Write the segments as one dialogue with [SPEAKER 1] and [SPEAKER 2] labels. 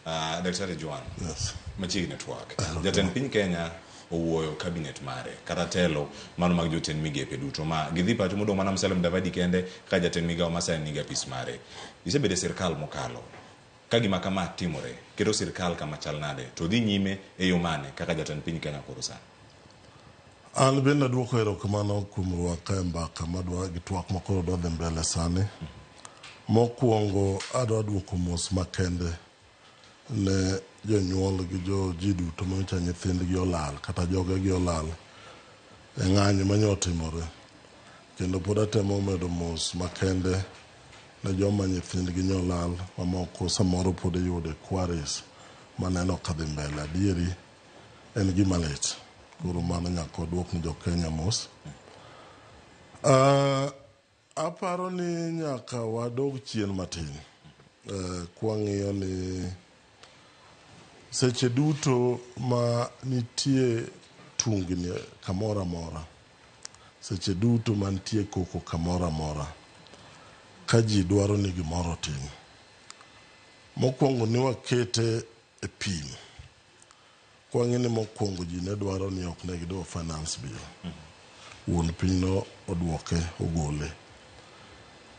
[SPEAKER 1] Dr. Juan. Yes. Machi network. Jatend piny Kenya owuoyo cabinet mare kata telo mano mag jotend migepe duto ma gidhi pacho modong mana Musalia Mudavadi kende ka jatend migao masani niga pis mare. Isebede sirkal mokalo ka gima kama timore keto sirkal kama chal nade to dhi nyime e yo mane kaka jatend piny Kenya koro sani.
[SPEAKER 2] An bende duoko erokamano kuom rwaka e mbaka madwa gi twak makoro dwa dhi mbele sani. Mokwongo adwa duoko mos makende ne jonyuol gi ji duto manyicha nyithindgi olal kata jogegi olal e ng'anyo mane otimore. Kendo pod atemo medo mos makende ne joma nyithindgi nyolal mamoko samoro pod iyude kwaris maneno kadhi mbele. Adieri en gima lit. Koro mano nyaka duok ni jo Kenya mos. Aparo ni nyaka wadog chien matin. Kwang'iyo ni seche duto ma nitie tungni kamora mora. Seche duto ma nitie koko kamora mora. Ka ji dwaro ni gimoro tim. Mokwongo ni wakete e pim. Kwang'e ni mokwongo ji ne dwaro ni ok ne gidwa finance bill. Wuon piny no oduoke ogole.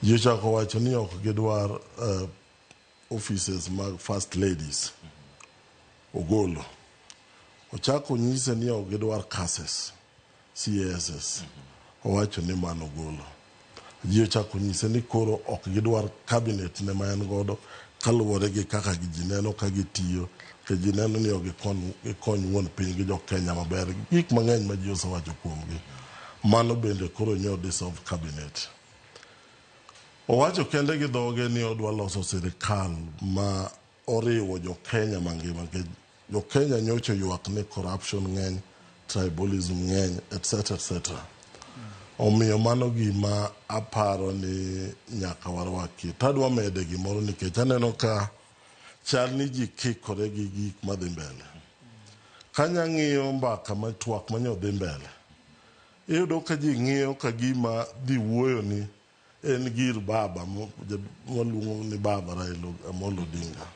[SPEAKER 2] Ji ochako wacho ni ok gidwar offices mag first ladies. Ogolo. Ochako nyise ni ok gidwar CASES, CASS. Owacho ni mano ogolo. Ji ochako nyise ni koro ok gidwar cabinet ne ma en godo kaluwore gi kaka ji neno ka gitiyo. Ke ji neno ni ok gikony wuon piny gi jo Kenya maber. Gik mang'eny ma ji osewacho kuomgi. Mano bende koro nyo dissolve cabinet. Owacho kende gi dhoge ni odwa loso sirikal ma oriwo jo Kenya mangima. Jo Kenya nyocho ywak ni corruption ng'eny, tribalism ng'eny, etc. Omiyo mano gima aparo ni nyaka warwaki. Tadwa mede gimoro nikech aneno ka chal ni ji kikore gi gik madhi mbele. Kanya ng'iyo mbaka matwak manyo dhi mbele. Iyudo ka ji ng'iyo ka gima dhi wuoyo ni en gir baba mwaluongo ni baba Raila Amolo Odinga.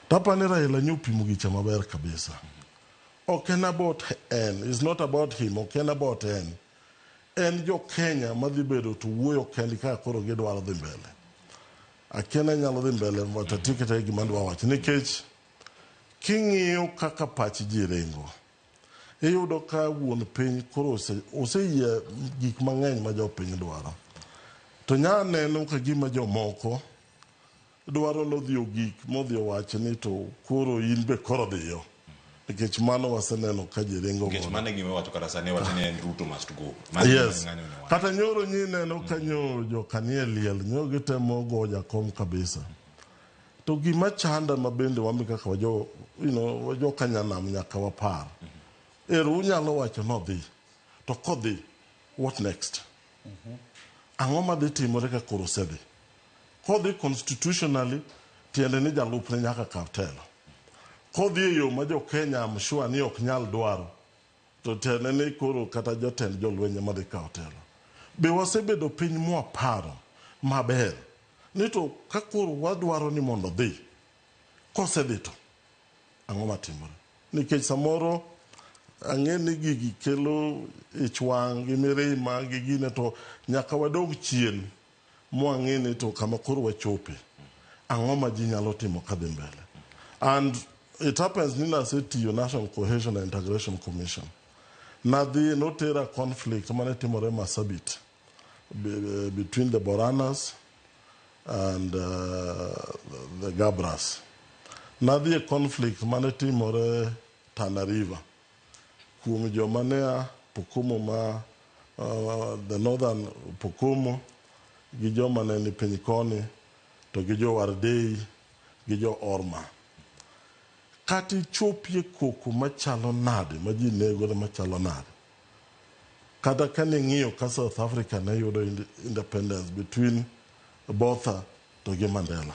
[SPEAKER 2] Tapa ni Raila nyopimo gicha maber kabisa. Ok en about en. It's not about him. Ok en about en. En jo Kenya madhi bedo to wuoyo kendi ka koro gidwaro dhi mbele. Akena nyalo dhi mbele mbata tikete gima dwa wacho. Nikech king'iyo kaka pach ji ringo. Iyudo ka wuon piny koro oseyie gik mang'eny ma jo piny dwaro. To nya neno ka gima jo moko dwaro nodhiyo gik modhiyo wacho ni to koro in be koro dhiyo. Nikech mano waseneno ka ji ringo.
[SPEAKER 1] Nikech mano gima wacho kata sani wacho ni en Ruto must go.
[SPEAKER 2] Yes. Kata nyoro nyi neno ka nyoro jo kanie liel. Nyoro gitemo go jakom kabisa. To gima chanda mabende wami kaka wajo kanyanam nyaka wapar. Eru unyalo wacho no dhi. To kodhi, what next? Ang'o madhi timore ka koro sedhi? Kodhi constitutionally, tiende ni jalupne nyaka kaw telo. Kodhi e yo ma jo Kenya am sure ni ok nyal dwaro. To tiende ni koro kata jotend jolweny madhi kaw telo. Be wasebedo piny mwaparo maber. Ni to ka koro wadwaro ni mondo dhi. Kosedhi to ang'o matimore? Nikech samoro ang'e ni gigi kelo ichwang' gi mirima gi gine to nyaka wadog chien mwang'e ni to kama koro wachope. Ang'o ma ji nyalo timo kadhi mbele. And it happens ni nasetiyo National Cohesion and Integration Commission. Nadhi notera conflict mane timore Marsabit between the Boranas and the Gabras. Nadhi a conflict mane timore Tana River. Kuom jomane Pokumo ma the northern Pokumo gi jomane ni piny koni to gi jo Wardei gi jo Orma. Kati chopie koko machalo nade ma ji nego machalo nade. Kata kane ng'iyo ka South Africa ne yudo independence between Botha to gi Mandela.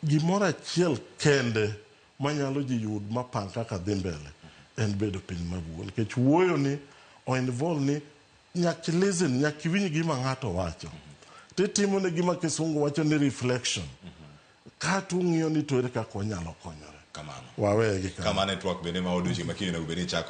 [SPEAKER 2] Gimoro achiel kende manyalo ji yud mapang kaka dhi mbele en bedo piny mabuo. Nikech wuoyo ni o involve ni nyaki listen, nyaki winj gima ng'ato wacho. Titimo ne gima kisungu wacho ni reflection. kata ung'iyo ni to ere kaka wanyalo konyore
[SPEAKER 1] kamano
[SPEAKER 2] wawegi
[SPEAKER 1] kama network bende ma odiochieng' makiny onego bed ni chako